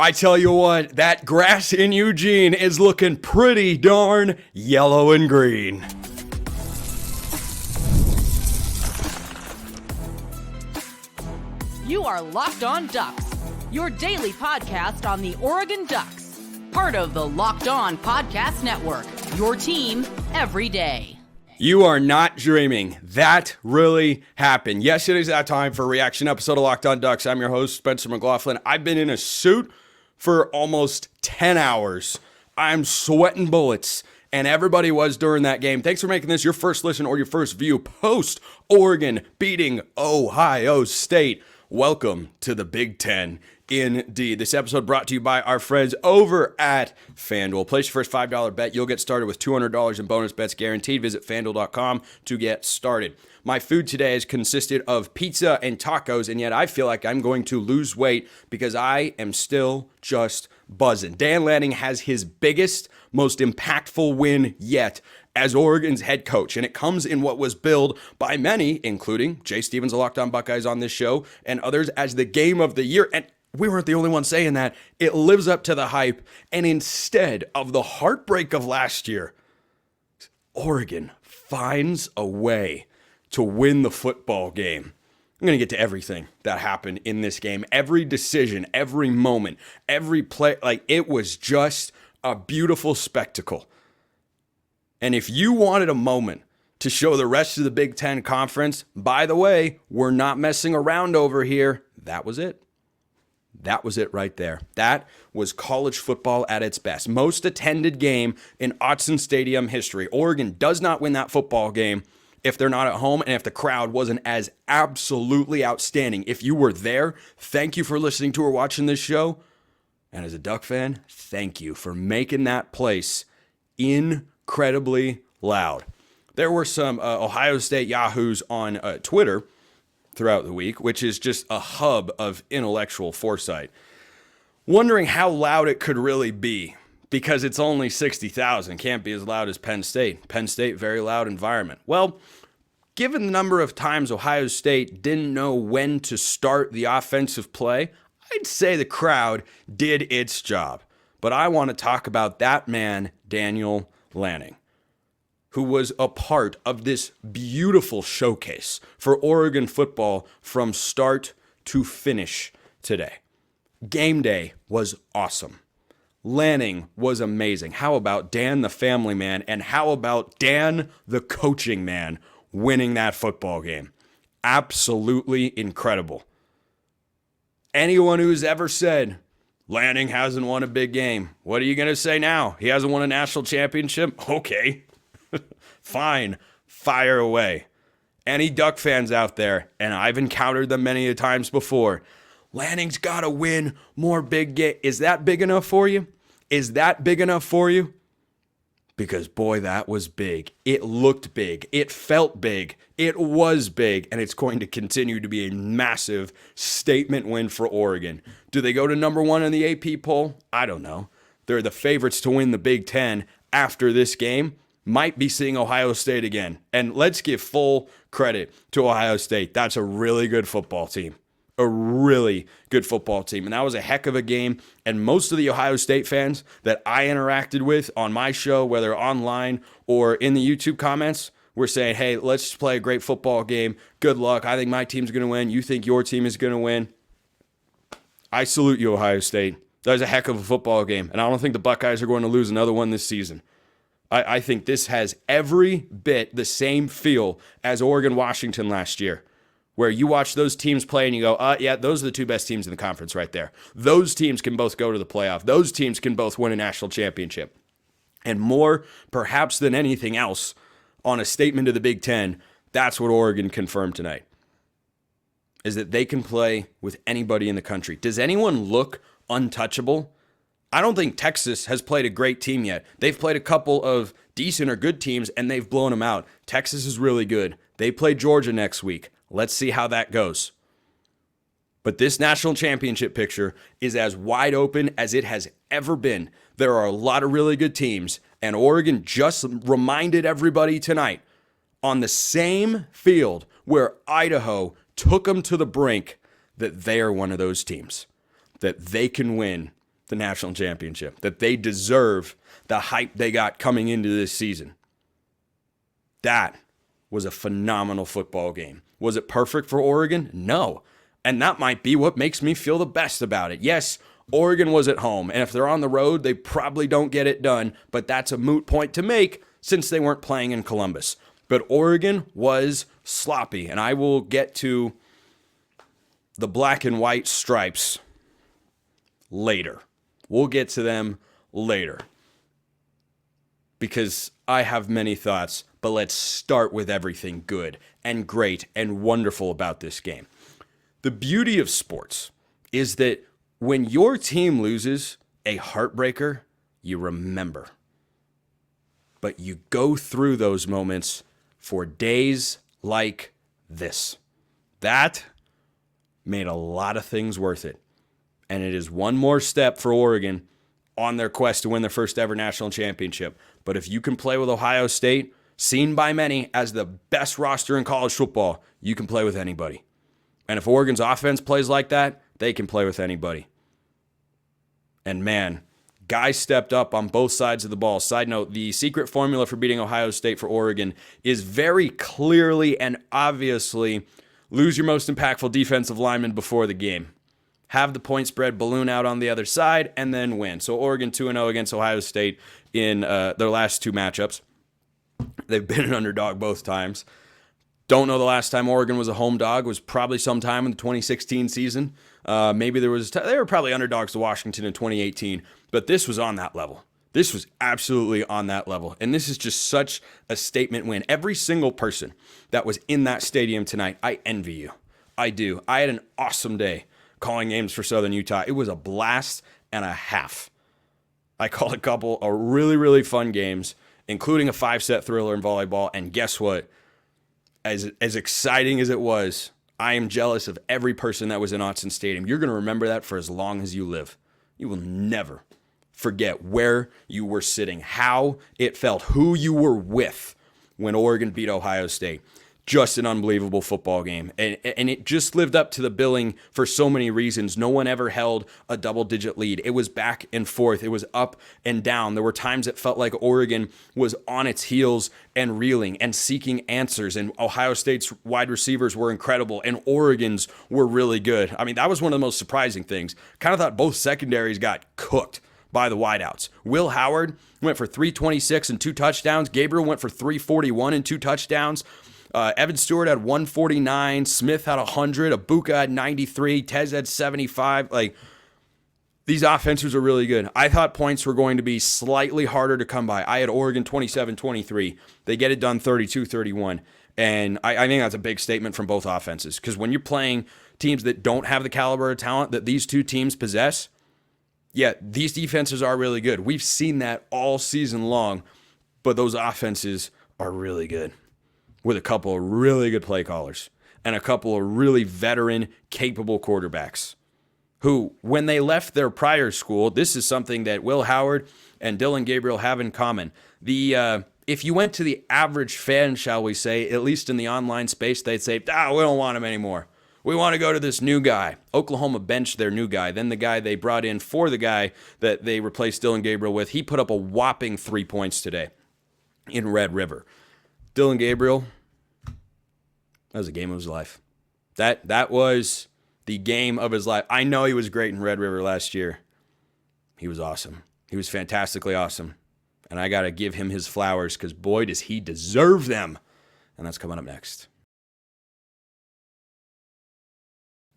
I tell you what, that grass in Eugene is looking pretty darn yellow and green. You are Locked On Ducks, your daily podcast on the Oregon Ducks, part of the Locked On Podcast Network, your team every day. You are not dreaming. That really happened. Yes, it is that time for a reaction episode of Locked On Ducks. I'm your host, Spencer McLaughlin. I've been in a suit for almost 10 hours. I'm sweating bullets, and everybody was during that game. Thanks for making this your first listen or your first view post Oregon beating Ohio State. Welcome to the Big Ten. Indeed. This episode brought to you by our friends over at FanDuel. Place your first $5 bet. You'll get started with $200 in bonus bets guaranteed. Visit FanDuel.com to get started. My food today has consisted of pizza and tacos, and yet I feel like I'm going to lose weight because I am still just buzzing. Dan Lanning has his biggest, most impactful win yet as Oregon's head coach, and it comes in what was billed by many, including Jay Stevens of Locked On Buckeyes on this show, and others as the game of the year. And we weren't the only ones saying that. It lives up to the hype, and instead of the heartbreak of last year, Oregon finds a way to win the football game. I'm going to get to everything that happened in this game, every decision, every moment, every play. Like, it was just a beautiful spectacle. And if you wanted a moment to show the rest of the Big Ten Conference, by the way, we're not messing around over here, that was it. That was it right there. That was college football at its best. Most attended game in Autzen Stadium history. Oregon does not win that football game if they're not at home and if the crowd wasn't as absolutely outstanding. If you were there, thank you for listening to or watching this show. And as a Duck fan, thank you for making that place incredibly loud. There were some Ohio State yahoos on Twitter throughout the week, which is just a hub of intellectual foresight, wondering how loud it could really be because it's only 60,000. Can't be as loud as Penn State. Penn State, very loud environment. Well, given the number of times Ohio State didn't know when to start the offensive play, I'd say the crowd did its job. But I want to talk about that man, Dan Lanning, who was a part of this beautiful showcase for Oregon football from start to finish today. Game day was awesome. Lanning was amazing. How about Dan the family man, and how about Dan the coaching man winning that football game? Absolutely incredible. Anyone who's ever said Lanning hasn't won a big game, what are you going to say now? He hasn't won a national championship? Okay. Fine, fire away. Any Duck fans out there, and I've encountered them many times before, Lanning's got to win more big games. Is that big enough for you? Is that big enough for you? Because, boy, that was big. It looked big. It felt big. It was big, and it's going to continue to be a massive statement win for Oregon. Do they go to number one in the AP poll? I don't know. They're the favorites to win the Big Ten after this game. Might be seeing Ohio State again. And let's give full credit to Ohio State. That's a really good football team. A really good football team. And that was a heck of a game. And most of the Ohio State fans that I interacted with on my show, whether online or in the YouTube comments, were saying, hey, let's just play a great football game. Good luck. I think my team's going to win. You think your team is going to win. I salute you, Ohio State. That was a heck of a football game. And I don't think the Buckeyes are going to lose another one this season. I think this has every bit the same feel as Oregon-Washington last year, where you watch those teams play and you go, yeah, those are the two best teams in the conference right there. Those teams can both go to the playoff. Those teams can both win a national championship. And more, perhaps than anything else, on a statement of the Big Ten, that's what Oregon confirmed tonight, is that they can play with anybody in the country. Does anyone look untouchable? I don't think Texas has played a great team yet. They've played a couple of decent or good teams, and they've blown them out. Texas is really good. They play Georgia next week. Let's see how that goes. But this national championship picture is as wide open as it has ever been. There are a lot of really good teams, and Oregon just reminded everybody tonight on the same field where Idaho took them to the brink that they are one of those teams, that they can win the national championship, that they deserve the hype they got coming into this season. That was a phenomenal football game. Was it perfect for Oregon? No. And that might be what makes me feel the best about it. Yes, Oregon was at home, and if they're on the road, they probably don't get it done, but that's a moot point to make since they weren't playing in Columbus. But Oregon was sloppy, and I will get to the black and white stripes later. We'll get to them later because I have many thoughts, but let's start with everything good and great and wonderful about this game. The beauty of sports is that when your team loses a heartbreaker, you remember. But you go through those moments for days like this. That made a lot of things worth it. And it is one more step for Oregon on their quest to win their first ever national championship. But if you can play with Ohio State, seen by many as the best roster in college football, you can play with anybody. And if Oregon's offense plays like that, they can play with anybody. And man, guys stepped up on both sides of the ball. Side note, the secret formula for beating Ohio State for Oregon is very clearly and obviously lose your most impactful defensive lineman before the game. Have the point spread balloon out on the other side, and then win. So Oregon 2-0 against Ohio State in their last two matchups. They've been an underdog both times. Don't know the last time Oregon was a home dog. It was probably sometime in the 2016 season. Maybe they were probably underdogs to Washington in 2018, but this was on that level. This was absolutely on that level. And this is just such a statement win. Every single person that was in that stadium tonight, I envy you. I do. I had an awesome day calling games for Southern Utah. It was a blast and a half. I called a couple of really, really fun games, including a 5-set thriller in volleyball. And guess what? As exciting as it was, I am jealous of every person that was in Autzen Stadium. You're going to remember that for as long as you live. You will never forget where you were sitting, how it felt, who you were with when Oregon beat Ohio State. Just an unbelievable football game. And it just lived up to the billing for so many reasons. No one ever held a double-digit lead. It was back and forth. It was up and down. There were times it felt like Oregon was on its heels and reeling and seeking answers. And Ohio State's wide receivers were incredible, and Oregon's were really good. I mean, that was one of the most surprising things. Kind of thought both secondaries got cooked by the wideouts. Will Howard went for 326 and 2 touchdowns. Gabriel went for 341 and 2 touchdowns. Evan Stewart had 149, Smith had 100, Abuka had 93, Tez had 75. Like, these offenses are really good. I thought points were going to be slightly harder to come by. I had Oregon 27-23. They get it done 32-31. And I think that's a big statement from both offenses. Because when you're playing teams that don't have the caliber of talent that these two teams possess, yeah, these defenses are really good. We've seen that all season long. But those offenses are really good, with a couple of really good play callers and a couple of really veteran, capable quarterbacks who, when they left their prior school, this is something that Will Howard and Dillon Gabriel have in common. If you went to the average fan, shall we say, at least in the online space, they'd say, we don't want him anymore. We want to go to this new guy. Oklahoma benched their new guy. Then the guy they brought in for the guy that they replaced Dillon Gabriel with, he put up a whopping 3 points today in Red River. Dillon Gabriel, that was a game of his life. That was the game of his life. I know he was great in Red River last year. He was awesome. He was fantastically awesome. And I got to give him his flowers because, boy, does he deserve them. And that's coming up next.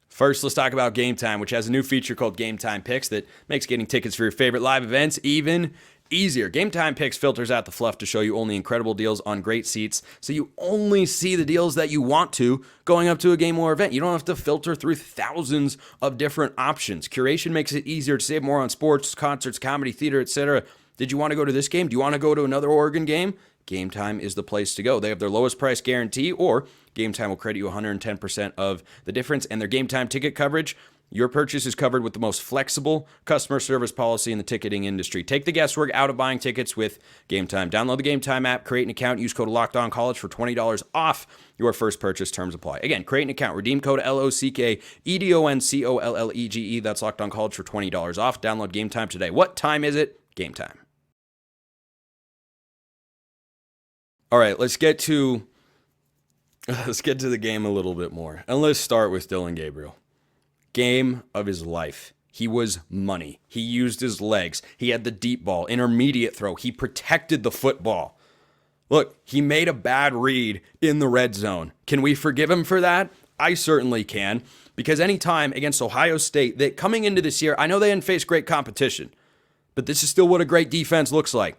First, let's talk about Game Time, which has a new feature called Game Time Picks that makes getting tickets for your favorite live events even easier. Game Time Picks filters out the fluff to show you only incredible deals on great seats, so you only see the deals that you want to going up to a game or event. You don't have to filter through thousands of different options. Curation makes it easier to save more on sports, concerts, comedy, theater, etc. Did you want to go to this game? Do you want to go to another Oregon game? Game Time is the place to go. They have their lowest price guarantee, or Game Time will credit you 110% of the difference, and their Game Time ticket coverage, Your purchase is covered with the most flexible customer service policy in the ticketing industry. Take the guesswork out of buying tickets with Game Time. Download the Game Time app, create an account, use code LOCKEDONCollege for $20 off your first purchase. Terms apply. Again, create an account, redeem code LOCKEDONCOLLEGE. That's LOCKEDONCollege for $20 off. Download Game Time today. What time is it? Game Time. All right, let's get to the game a little bit more. And let's start with Dillon Gabriel. Game of his life. He was money. He used his legs. He had the deep ball, intermediate throw. He protected the football. Look, he made a bad read in the red zone. Can we forgive him for that? I certainly can, because anytime against Ohio State, that coming into this year, I know they didn't face great competition, but this is still what a great defense looks like.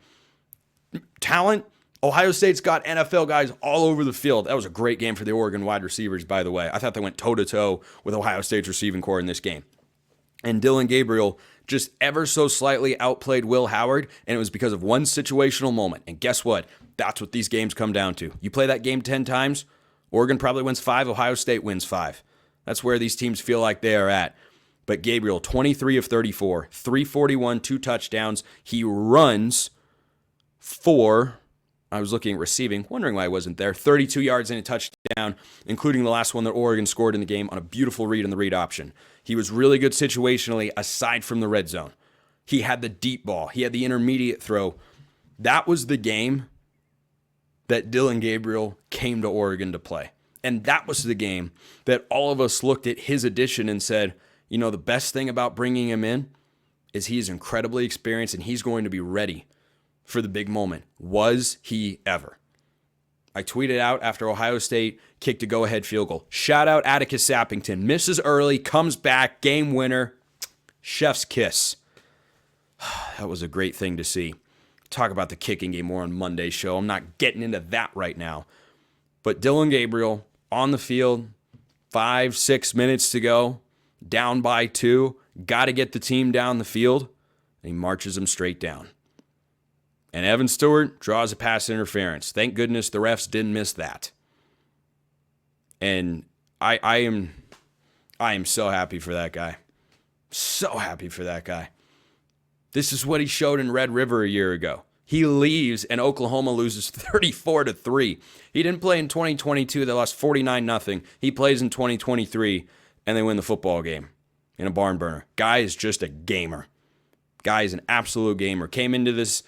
Talent, Ohio State's got NFL guys all over the field. That was a great game for the Oregon wide receivers, by the way. I thought they went toe-to-toe with Ohio State's receiving core in this game. And Dillon Gabriel just ever so slightly outplayed Will Howard, and it was because of one situational moment. And guess what? That's what these games come down to. You play that game 10 times, Oregon probably wins 5, Ohio State wins 5. That's where these teams feel like they are at. But Gabriel, 23 of 34, 341, 2 touchdowns. He runs for... I was looking at receiving, wondering why I wasn't there. 32 yards and a touchdown, including the last one that Oregon scored in the game on a beautiful read in the read option. He was really good situationally aside from the red zone. He had the deep ball. He had the intermediate throw. That was the game that Dillon Gabriel came to Oregon to play. And that was the game that all of us looked at his addition and said, you know, the best thing about bringing him in is he is incredibly experienced and he's going to be ready for the big moment. Was he ever? I tweeted out after Ohio State kicked a go-ahead field goal. Shout out Atticus Sappington. Misses early, comes back, game winner. Chef's kiss. That was a great thing to see. Talk about the kicking game more on Monday's show. I'm not getting into that right now. But Dillon Gabriel on the field, 5-6 minutes to go, down by 2, got to get the team down the field, and he marches them straight down. And Evan Stewart draws a pass interference. Thank goodness the refs didn't miss that. And I am so happy for that guy. So happy for that guy. This is what he showed in Red River a year ago. He leaves and Oklahoma loses 34-3. He didn't play in 2022. They lost 49-0. He plays in 2023 and they win the football game in a barn burner. Guy is just a gamer. Guy is an absolute gamer. Came into this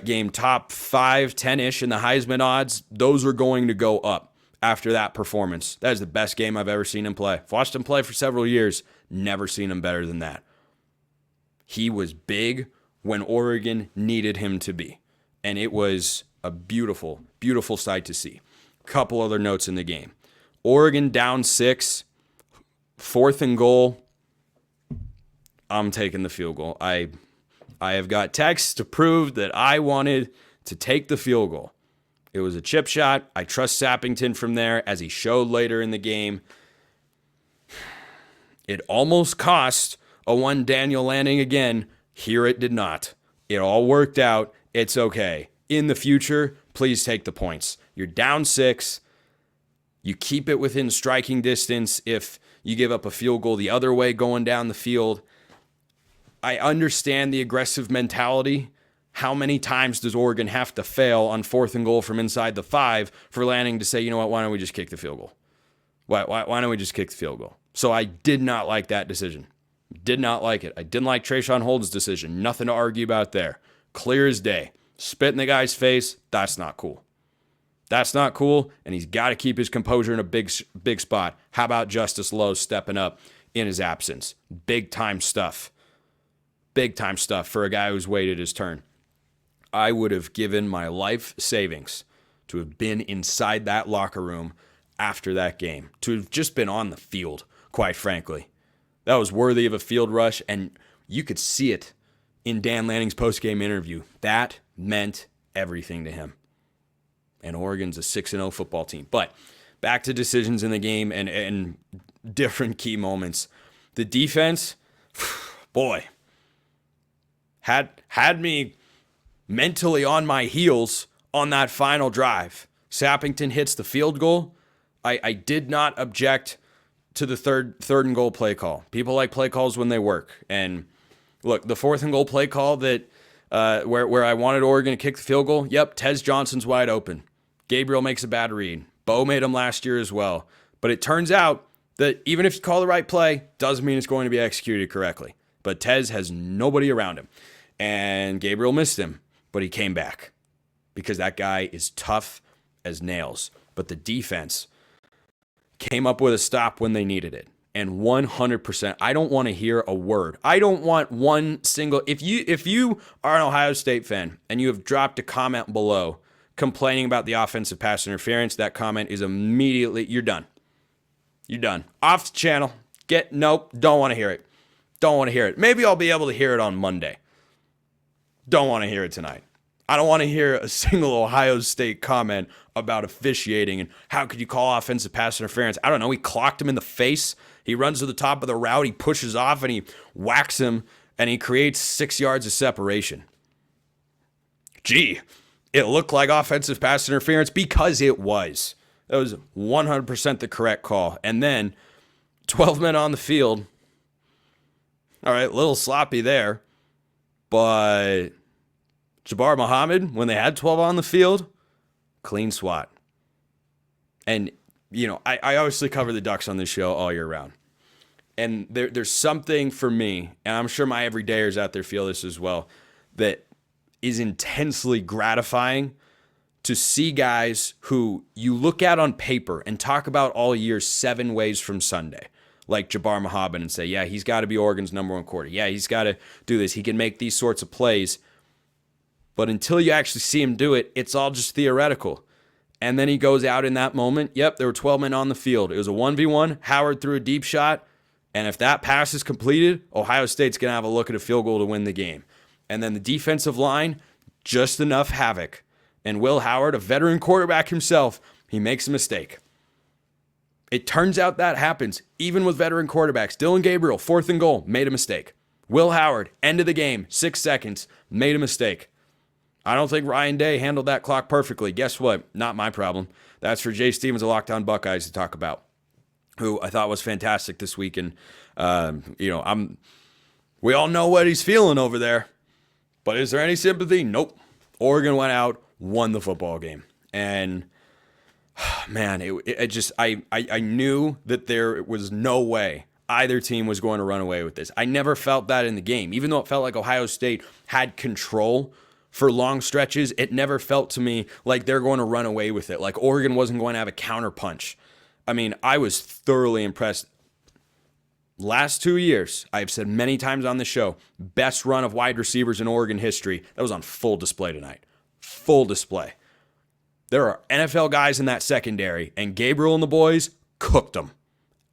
game top 5, 10-ish in the Heisman odds. Those are going to go up after that performance. That is the best game I've ever seen him play. I've watched him play for several years. Never seen him better than that. He was big when Oregon needed him to be. And it was a beautiful, beautiful sight to see. Couple other notes in the game. Oregon down 6, 4th and goal. I'm taking the field goal. I have got texts to prove that I wanted to take the field goal. It was a chip shot. I trust Sappington from there, as he showed later in the game. It almost cost a one Daniel Lanning again. Here it did not. It all worked out. It's okay. In the future, please take the points. You're down 6. You keep it within striking distance if you give up a field goal the other way going down the field. I understand the aggressive mentality. How many times does Oregon have to fail on 4th and goal from inside the 5 for Lanning to say, you know what, why don't we just kick the field goal? Why don't we just kick the field goal? So I did not like that decision. Did not like it. I didn't like Trayshawn Holden's decision. Nothing to argue about there. Clear as day. Spit in the guy's face. That's not cool. That's not cool, and he's got to keep his composure in a big spot. How about Justice Lowe stepping up in his absence? Big time stuff. Big time stuff for a guy who's waited his turn. I would have given my life savings to have been inside that locker room after that game, to have just been on the field, quite frankly. That was worthy of a field rush, and you could see it in Dan Lanning's post-game interview. That meant everything to him. And Oregon's a 6-0 football team. But back to decisions in the game and different key moments. The defense, boy, had me mentally on my heels on that final drive. Sappington hits the field goal. I did not object to the third and goal play call. People like play calls when they work. And look, the 4th and goal play call that where I wanted Oregon to kick the field goal, yep, Tez Johnson's wide open. Gabriel makes a bad read. Bo made him last year as well. But it turns out that even if you call the right play, doesn't mean it's going to be executed correctly. But Tez has nobody around him. And Gabriel missed him, but he came back because that guy is tough as nails. But the defense came up with a stop when they needed it. And 100%, I don't want to hear a word. I don't want one single, if you are an Ohio State fan and you have dropped a comment below complaining about the offensive pass interference, that comment is immediately, you're done. You're done. Off the channel. Nope, don't want to hear it. Don't want to hear it. Maybe I'll be able to hear it on Monday. Don't want to hear it tonight. I don't want to hear a single Ohio State comment about officiating and how could you call offensive pass interference. I don't know. He clocked him in the face. He runs to the top of the route. He pushes off and he whacks him and he creates 6 yards of separation. Gee, it looked like offensive pass interference because it was. That was 100% the correct call. And then 12 men on the field. All right, a little sloppy there. But Jabbar Muhammad, when they had 12 on the field, clean swat. And, you know, I obviously cover the Ducks on this show all year round. And there's something for me, and I'm sure my everydayers out there feel this as well, that is intensely gratifying to see guys who you look at on paper and talk about all year 7 ways from Sunday. Like Jabbar Muhammad and say, yeah, he's got to be Oregon's number 1 quarter. Yeah, he's got to do this. He can make these sorts of plays. But until you actually see him do it, it's all just theoretical. And then he goes out in that moment. Yep, there were 12 men on the field. It was a 1v1. Howard threw a deep shot. And if that pass is completed, Ohio State's going to have a look at a field goal to win the game. And then the defensive line, just enough havoc. And Will Howard, a veteran quarterback himself, he makes a mistake. It turns out that happens, even with veteran quarterbacks. Dillon Gabriel, 4th and goal, made a mistake. Will Howard, end of the game, 6 seconds, made a mistake. I don't think Ryan Day handled that clock perfectly. Guess what? Not my problem. That's for Jay Stevens of Locked On Buckeyes to talk about, who I thought was fantastic this week. And, we all know what he's feeling over there. But is there any sympathy? Nope. Oregon went out, won the football game. And man, I knew that there was no way either team was going to run away with this. I never felt that in the game. Even though it felt like Ohio State had control for long stretches, it never felt to me like they're going to run away with it. Like Oregon wasn't going to have a counter punch. I mean, I was thoroughly impressed. Last 2 years, I've said many times on the show, best run of wide receivers in Oregon history. That was on full display tonight. Full display. There are NFL guys in that secondary, and Gabriel and the boys cooked them.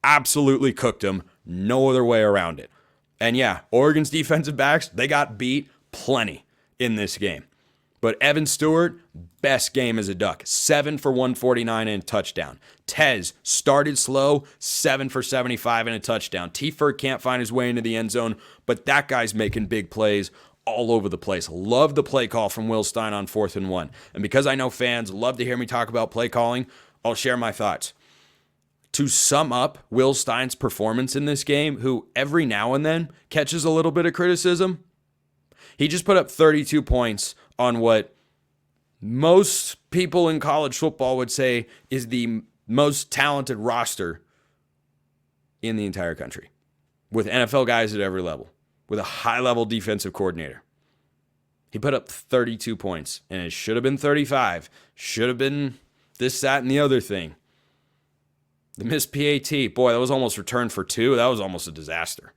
Absolutely cooked them. No other way around it. And yeah, Oregon's defensive backs, they got beat plenty in this game. But Evan Stewart, best game as a Duck. 7 for 149 and a touchdown. Tez started slow, 7 for 75 and a touchdown. T-Ford can't find his way into the end zone, but that guy's making big plays all over the place. Love the play call from Will Stein on 4th and 1. And because I know fans love to hear me talk about play calling, I'll share my thoughts. To sum up Will Stein's performance in this game, who every now and then catches a little bit of criticism, he just put up 32 points on what most people in college football would say is the most talented roster in the entire country, with NFL guys at every level, with a high-level defensive coordinator. He put up 32 points, and it should have been 35. Should have been this, that, and the other thing. The missed PAT, boy, that was almost returned for 2. That was almost a disaster.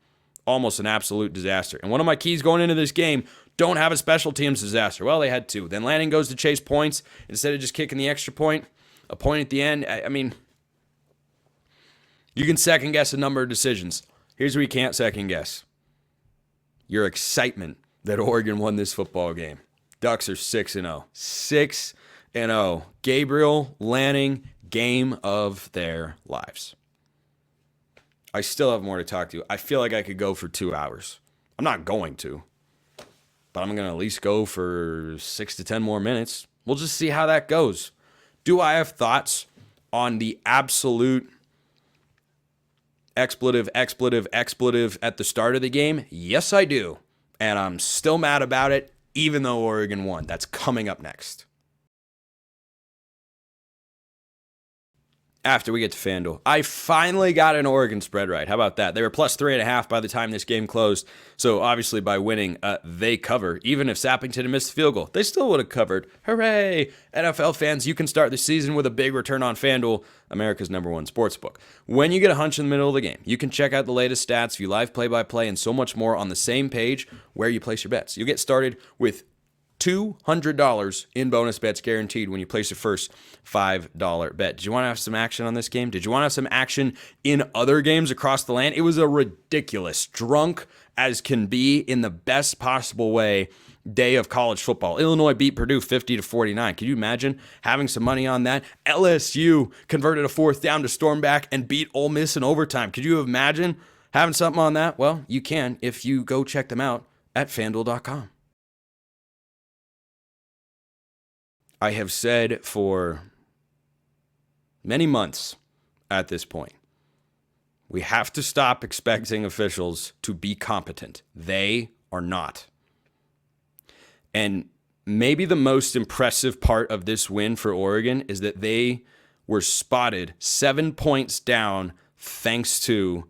Almost an absolute disaster. And one of my keys going into this game, don't have a special teams disaster. Well, they had 2. Then Lanning goes to chase points instead of just kicking the extra point, a point at the end. I mean, you can second guess a number of decisions. Here's where you can't second guess. Your excitement that Oregon won this football game. Ducks are 6-0. 6-0. Gabriel, Lanning, game of their lives. I still have more to talk to. I feel like I could go for 2 hours. I'm not going to, but I'm going to at least go for 6 to 10 more minutes. We'll just see how that goes. Do I have thoughts on the absolute expletive at the start of the game? Yes, I do. And I'm still mad about it, even though Oregon won. That's coming up next. After we get to FanDuel, I finally got an Oregon spread right. How about that? They were plus 3.5 by the time this game closed. So obviously by winning, they cover. Even if Sappington had missed the field goal, they still would have covered. Hooray! NFL fans, you can start the season with a big return on FanDuel, America's #1 sportsbook. When you get a hunch in the middle of the game, you can check out the latest stats, view live play-by-play, and so much more on the same page where you place your bets. You'll get started with $200 in bonus bets guaranteed when you place your first $5 bet. Did you want to have some action on this game? Did you want to have some action in other games across the land? It was a ridiculous, drunk as can be in the best possible way, day of college football. Illinois beat Purdue 50-49. Can you imagine having some money on that? LSU converted a 4th down to storm back and beat Ole Miss in overtime. Could you imagine having something on that? Well, you can if you go check them out at FanDuel.com. I have said for many months at this point, we have to stop expecting officials to be competent. They are not. And maybe the most impressive part of this win for Oregon is that they were spotted 7 points down thanks to,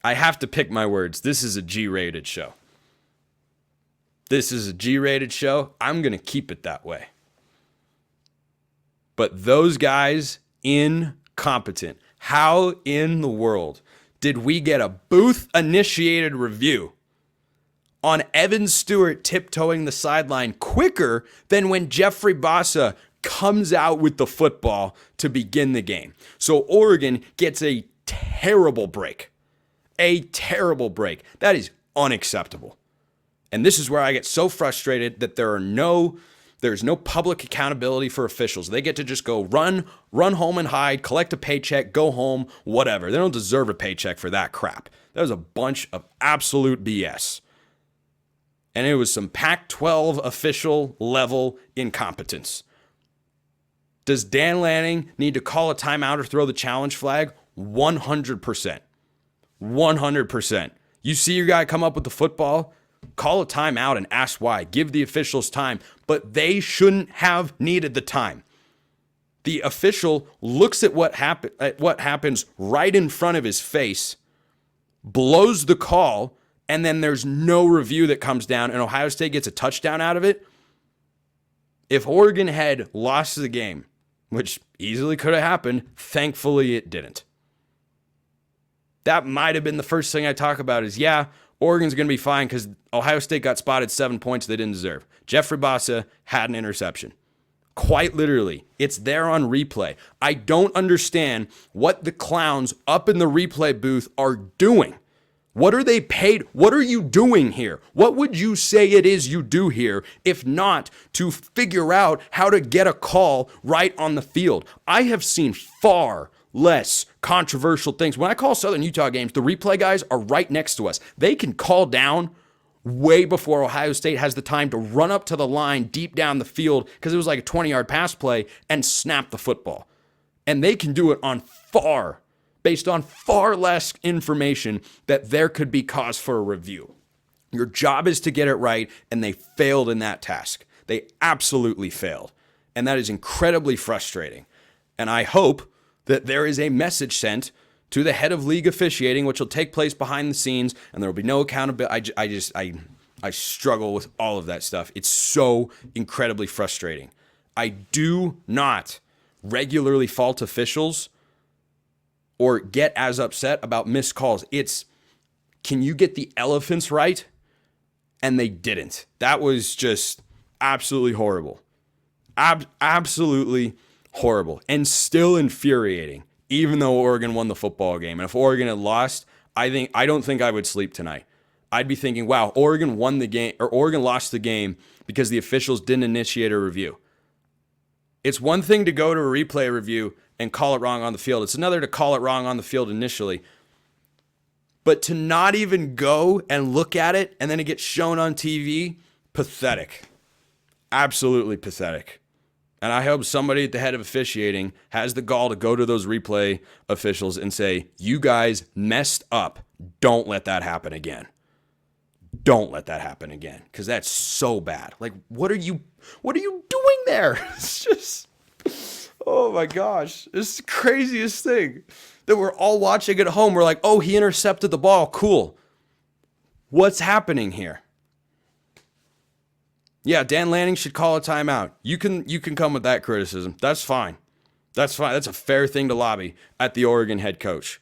I have to pick my words, this is a G-rated show. This is a G-rated show. I'm going to keep it that way. But those guys, incompetent. How in the world did we get a booth-initiated review on Evan Stewart tiptoeing the sideline quicker than when Jeffrey Bassa comes out with the football to begin the game? So Oregon gets a terrible break. A terrible break. That is unacceptable. And this is where I get so frustrated that there's no public accountability for officials. They get to just go run home and hide, collect a paycheck, go home, whatever. They don't deserve a paycheck for that crap. That was a bunch of absolute BS. And it was some Pac-12 official level incompetence. Does Dan Lanning need to call a timeout or throw the challenge flag? 100%. 100%. You see your guy come up with the football, call a timeout and ask why. Give the officials time, but they shouldn't have needed the time. The official looks at what happens right in front of his face, blows the call, and then there's no review that comes down, and Ohio State gets a touchdown out of it. If Oregon had lost the game, which easily could have happened, thankfully it didn't. That might have been the first thing I talk about is, Oregon's going to be fine because Ohio State got spotted 7 points they didn't deserve. Jeffrey Bassa had an interception. Quite literally. It's there on replay. I don't understand what the clowns up in the replay booth are doing. What are they paid? What are you doing here? What would you say it is you do here if not to figure out how to get a call right on the field? I have seen far less controversial things. When I call Southern Utah games, the replay guys are right next to us. They can call down way before Ohio State has the time to run up to the line deep down the field because it was like a 20-yard pass play and snap the football. And they can do it based on far less information that there could be cause for a review. Your job is to get it right, and they failed in that task. They absolutely failed. And that is incredibly frustrating. And I hope that there is a message sent to the head of league officiating, which will take place behind the scenes, and there will be no accountability. I struggle with all of that stuff. It's so incredibly frustrating. I do not regularly fault officials or get as upset about missed calls. It's, can you get the elephants right? And they didn't. That was just absolutely horrible. Absolutely horrible. And still infuriating, even though Oregon won the football game. And if Oregon had lost, I don't think I would sleep tonight. I'd be thinking, wow, Oregon won the game, or Oregon lost the game because the officials didn't initiate a review. It's one thing to go to a replay review and call it wrong on the field. It's another to call it wrong on the field initially. But to not even go and look at it and then it gets shown on TV, pathetic. Absolutely pathetic. And I hope somebody at the head of officiating has the gall to go to those replay officials and say, you guys messed up. Don't let that happen again. Don't let that happen again, because that's so bad. Like, what are you doing there? It's just, oh my gosh, it's the craziest thing that we're all watching at home. We're like, oh, he intercepted the ball. Cool. What's happening here? Yeah, Dan Lanning should call a timeout. You can come with that criticism. That's fine. That's fine. That's a fair thing to lobby at the Oregon head coach.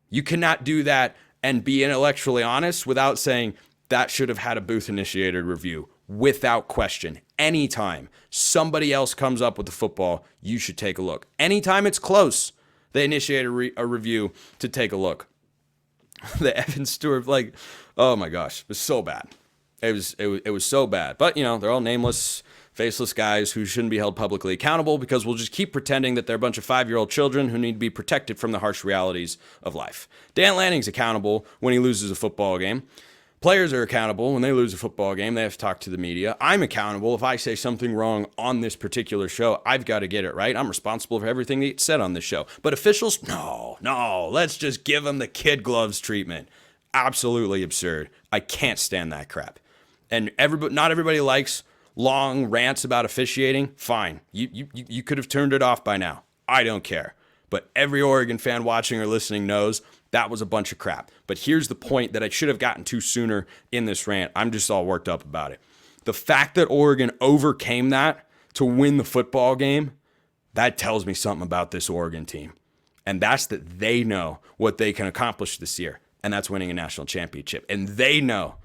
You cannot do that and be intellectually honest without saying that should have had a booth-initiated review. Without question. Anytime somebody else comes up with the football, you should take a look. Anytime it's close, they initiate a review to take a look. The Evan Stewart, like, oh my gosh, it was so bad. It was so bad. But, they're all nameless, faceless guys who shouldn't be held publicly accountable because we'll just keep pretending that they're a bunch of 5-year-old children who need to be protected from the harsh realities of life. Dan Lanning's accountable when he loses a football game. Players are accountable when they lose a football game. They have to talk to the media. I'm accountable if I say something wrong on this particular show. I've got to get it right. I'm responsible for everything that gets said on this show. But officials, no, let's just give them the kid gloves treatment. Absolutely absurd. I can't stand that crap. And not everybody likes long rants about officiating. Fine. You could have turned it off by now. I don't care. But every Oregon fan watching or listening knows that was a bunch of crap. But here's the point that I should have gotten to sooner in this rant. I'm just all worked up about it. The fact that Oregon overcame that to win the football game, that tells me something about this Oregon team. And that's that they know what they can accomplish this year. And that's winning a national championship. And they know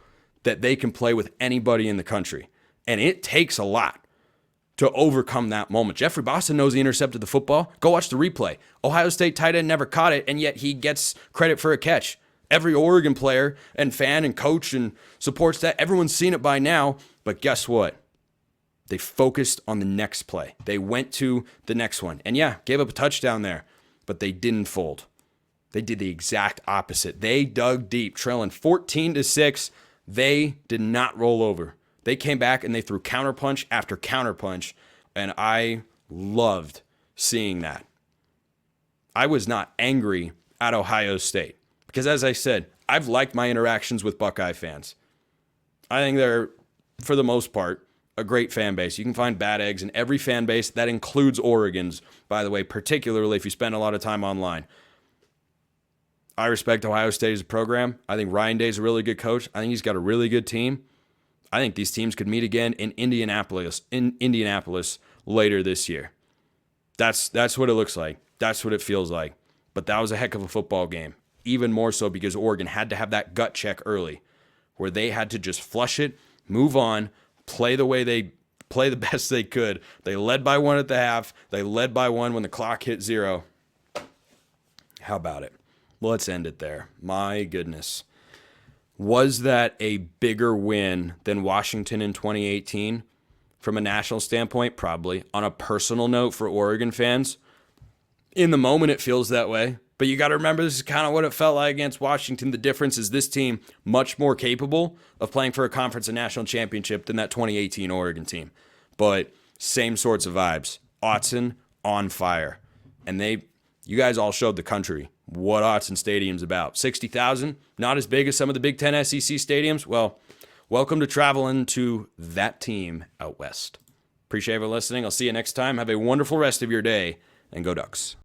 that they can play with anybody in the country. And it takes a lot to overcome that moment. Jeffrey Boston knows he intercepted the football. Go watch the replay. Ohio State tight end never caught it, and yet he gets credit for a catch. Every Oregon player and fan and coach and supports that. Everyone's seen it by now. But guess what? They focused on the next play. They went to the next one. And yeah, gave up a touchdown there, but they didn't fold. They did the exact opposite. They dug deep, trailing 14-6. They did not roll over. They came back and they threw counterpunch after counterpunch, and I loved seeing that. I was not angry at Ohio State because, as I said, I've liked my interactions with Buckeye fans. I think they're, for the most part, a great fan base. You can find bad eggs in every fan base. That includes Oregon's, by the way, particularly if you spend a lot of time online. I respect Ohio State as a program. I think Ryan Day's a really good coach. I think he's got a really good team. I think these teams could meet again in Indianapolis later this year. That's what it looks like. That's what it feels like. But that was a heck of a football game. Even more so because Oregon had to have that gut check early where they had to just flush it, move on, play the best they could. They led by 1 at the half. They led by 1 when the clock hit 0. How about it? Let's end it there. My goodness. Was that a bigger win than Washington in 2018? From a national standpoint, probably. On a personal note for Oregon fans, in the moment it feels that way. But you got to remember this is kind of what it felt like against Washington. The difference is this team much more capable of playing for a conference and national championship than that 2018 Oregon team. But same sorts of vibes. Autzen on fire. And you guys all showed the country what Autzen Stadium's about. 60,000, not as big as some of the Big Ten SEC stadiums. Well, welcome to traveling to that team out west. Appreciate everyone listening. I'll see you next time. Have a wonderful rest of your day, and go Ducks.